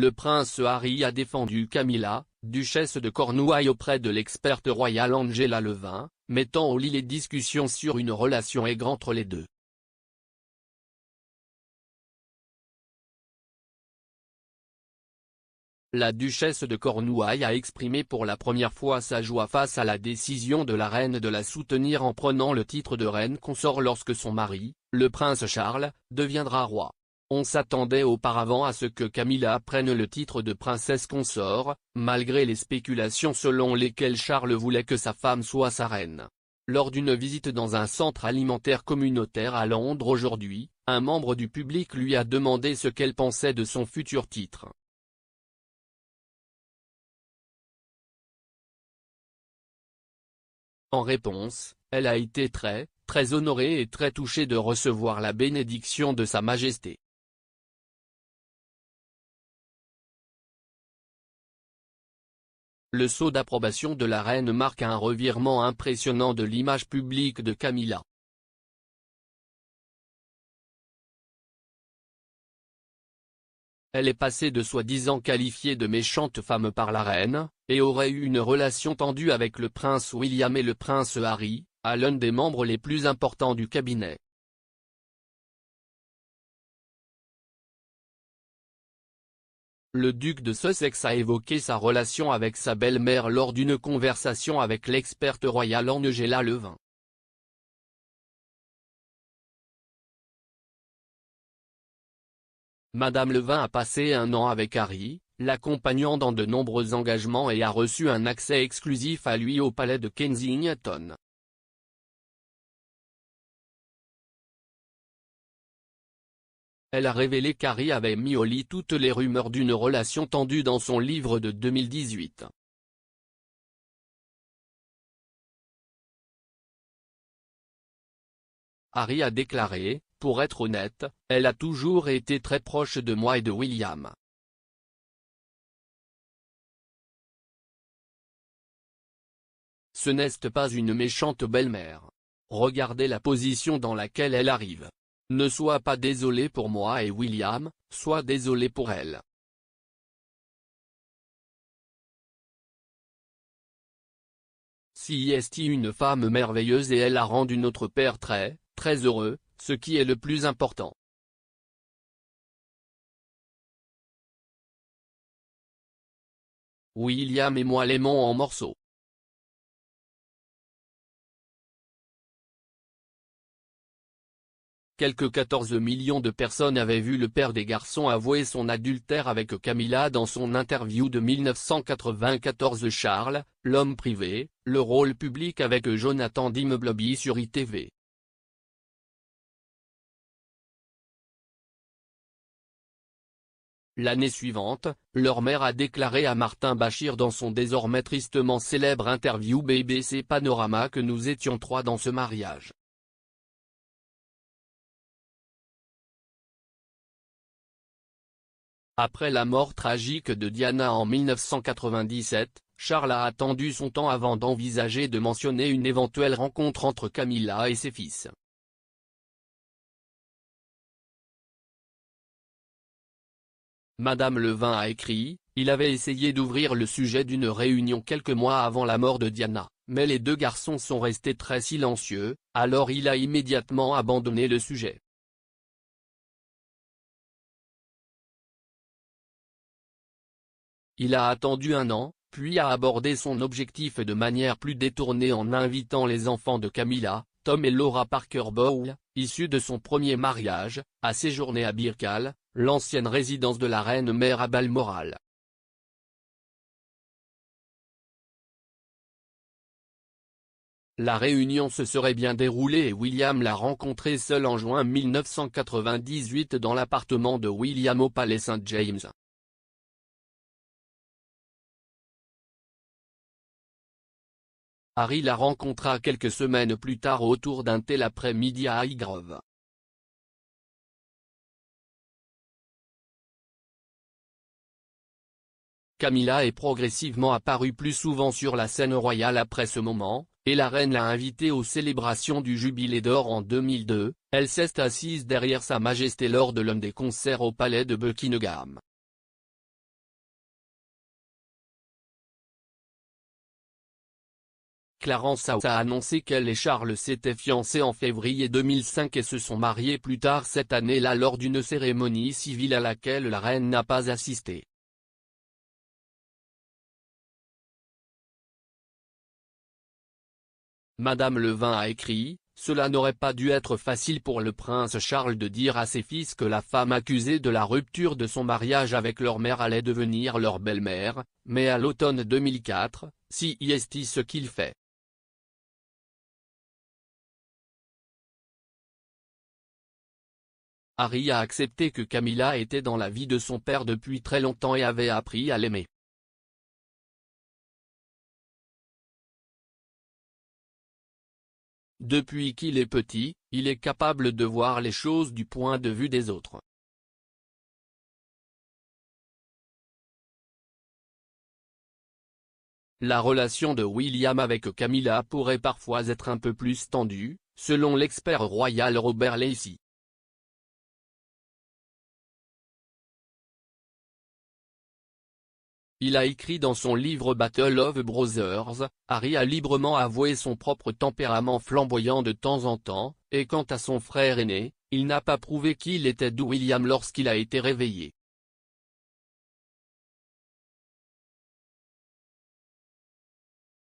le prince Harry a défendu Camilla, duchesse de Cornouailles auprès de l'experte royale Angela Levin, mettant au lit les discussions sur une relation aigre entre les deux. La duchesse de Cornouailles a exprimé pour la première fois sa joie face à la décision de la reine de la soutenir en prenant le titre de reine consort lorsque son mari, le prince Charles, deviendra roi. On s'attendait auparavant à ce que Camilla prenne le titre de princesse consort, malgré les spéculations selon lesquelles Charles voulait que sa femme soit sa reine. Lors d'une visite dans un centre alimentaire communautaire à Londres aujourd'hui, un membre du public lui a demandé ce qu'elle pensait de son futur titre. En réponse, elle a été très honorée et très touchée de recevoir la bénédiction de Sa Majesté. Le saut d'approbation de la reine marque un revirement impressionnant de l'image publique de Camilla. Elle est passée de soi-disant qualifiée de méchante femme par la reine, et aurait eu une relation tendue avec le prince William et le prince Harry, à l'un des membres les plus importants du cabinet. Le duc de Sussex a évoqué sa relation avec sa belle-mère lors d'une conversation avec l'experte royale Angela Levin. Madame Levin a passé un an avec Harry, l'accompagnant dans de nombreux engagements et a reçu un accès exclusif à lui au palais de Kensington. Elle a révélé qu'Harry avait mis au lit toutes les rumeurs d'une relation tendue dans son livre de 2018. Harry a déclaré, « Pour être honnête, elle a toujours été très proche de moi et de William. Ce n'est pas une méchante belle-mère. Regardez la position dans laquelle elle arrive. Ne sois pas désolé pour moi et William, sois désolé pour elle. » C'est une femme merveilleuse et elle a rendu notre père très heureux, ce qui est le plus important. William et moi l'aimons en morceaux. Quelques 14 millions de personnes avaient vu le père des garçons avouer son adultère avec Camilla dans son interview de 1994. Charles, l'homme privé, le rôle public avec Jonathan Dimbleby sur ITV. L'année suivante, leur mère a déclaré à Martin Bashir dans son désormais tristement célèbre interview BBC Panorama que nous étions trois dans ce mariage. Après la mort tragique de Diana en 1997, Charles a attendu son temps avant d'envisager de mentionner une éventuelle rencontre entre Camilla et ses fils. Madame Levin a écrit, il avait essayé d'ouvrir le sujet d'une réunion quelques mois avant la mort de Diana, mais les deux garçons sont restés très silencieux, alors il a immédiatement abandonné le sujet. Il a attendu un an, puis a abordé son objectif de manière plus détournée en invitant les enfants de Camilla, Tom et Laura Parker Bowles, issus de son premier mariage, à séjourner à Birkall, l'ancienne résidence de la reine-mère à Balmoral. La réunion se serait bien déroulée et William l'a rencontré seul en juin 1998 dans l'appartement de William au palais St James. Harry la rencontra quelques semaines plus tard autour d'un thé l'après-midi à Highgrove. Camilla est progressivement apparue plus souvent sur la scène royale après ce moment, et la reine l'a invitée aux célébrations du Jubilé d'Or en 2002, elle s'est assise derrière Sa Majesté lors de l'un des concerts au palais de Buckingham. Clarence House a annoncé qu'elle et Charles s'étaient fiancés en février 2005 et se sont mariés plus tard cette année-là lors d'une cérémonie civile à laquelle la reine n'a pas assisté. Madame Levin a écrit: « Cela n'aurait pas dû être facile pour le prince Charles de dire à ses fils que la femme accusée de la rupture de son mariage avec leur mère allait devenir leur belle-mère, mais à l'automne 2004, si est ce qu'il fait. » Harry a accepté que Camilla était dans la vie de son père depuis très longtemps et avait appris à l'aimer. Depuis qu'il est petit, il est capable de voir les choses du point de vue des autres. La relation de William avec Camilla pourrait parfois être un peu plus tendue, selon l'expert royal Robert Lacey. Il a écrit dans son livre Battle of Brothers, Harry a librement avoué son propre tempérament flamboyant de temps en temps, et quant à son frère aîné, il n'a pas prouvé qu'il était doux William lorsqu'il a été réveillé.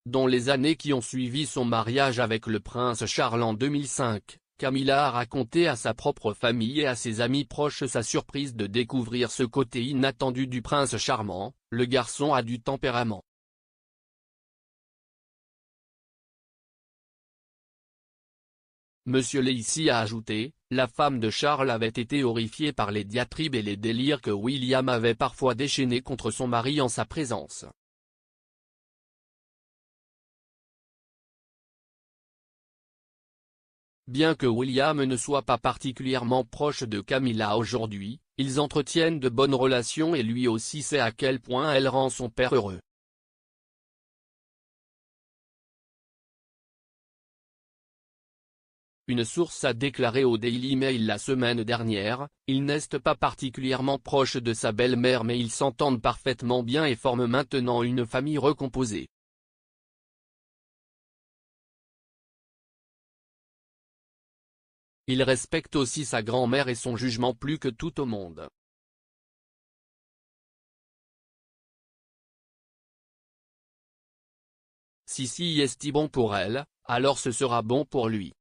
Dans les années qui ont suivi son mariage avec le prince Charles en 2005, Camilla a raconté à sa propre famille et à ses amis proches sa surprise de découvrir ce côté inattendu du prince charmant. Le garçon a du tempérament. Monsieur Lacey a ajouté, la femme de Charles avait été horrifiée par les diatribes et les délires que William avait parfois déchaînés contre son mari en sa présence. Bien que William ne soit pas particulièrement proche de Camilla aujourd'hui, ils entretiennent de bonnes relations et lui aussi sait à quel point elle rend son père heureux. Une source a déclaré au Daily Mail la semaine dernière, « Il n'est pas particulièrement proche de sa belle-mère mais ils s'entendent parfaitement bien et forment maintenant une famille recomposée. » Il respecte aussi sa grand-mère et son jugement plus que tout au monde. Si est bon pour elle, alors ce sera bon pour lui.